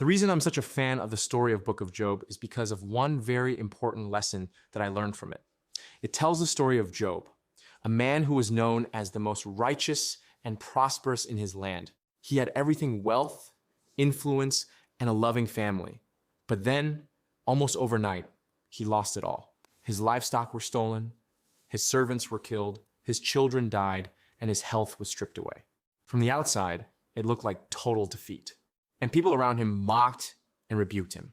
The reason I'm such a fan of the story of Book of Job is because of one very important lesson that I learned from it. It tells the story of Job, a man who was known as the most righteous and prosperous in his land. He had everything: wealth, influence, and a loving family. But then, almost overnight, he lost it all. His livestock were stolen, his servants were killed, his children died, and his health was stripped away. From the outside, it looked like total defeat. And people around him mocked and rebuked him.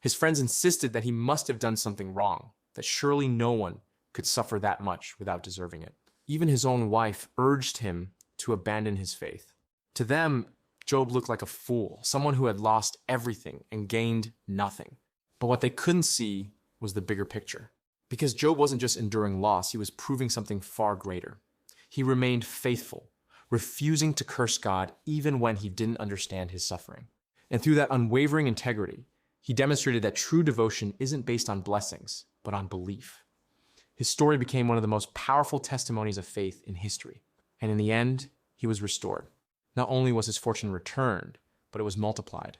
His friends insisted that he must have done something wrong, that surely no one could suffer that much without deserving it. Even his own wife urged him to abandon his faith. To them, Job looked like a fool, someone who had lost everything and gained nothing. But what they couldn't see was the bigger picture. Because Job wasn't just enduring loss, he was proving something far greater. He remained faithful, refusing to curse God even when he didn't understand his suffering. And through that unwavering integrity, he demonstrated that true devotion isn't based on blessings, but on belief. His story became one of the most powerful testimonies of faith in history. And in the end, he was restored. Not only was his fortune returned, but it was multiplied.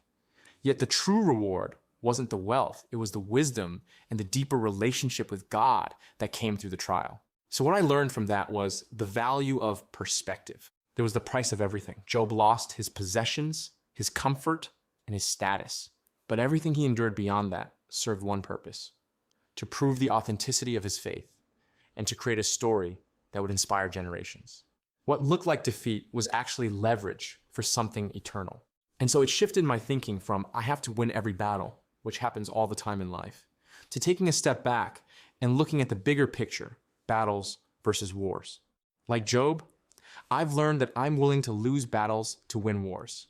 Yet the true reward wasn't the wealth, it was the wisdom and the deeper relationship with God that came through the trial. So what I learned from that was the value of perspective. There was the price of everything. Job lost his possessions, his comfort, and his status. But everything he endured beyond that served one purpose: to prove the authenticity of his faith and to create a story that would inspire generations. What looked like defeat was actually leverage for something eternal. And so it shifted my thinking from I have to win every battle, which happens all the time in life, to taking a step back and looking at the bigger picture, battles versus wars. Like Job, I've learned that I'm willing to lose battles to win wars.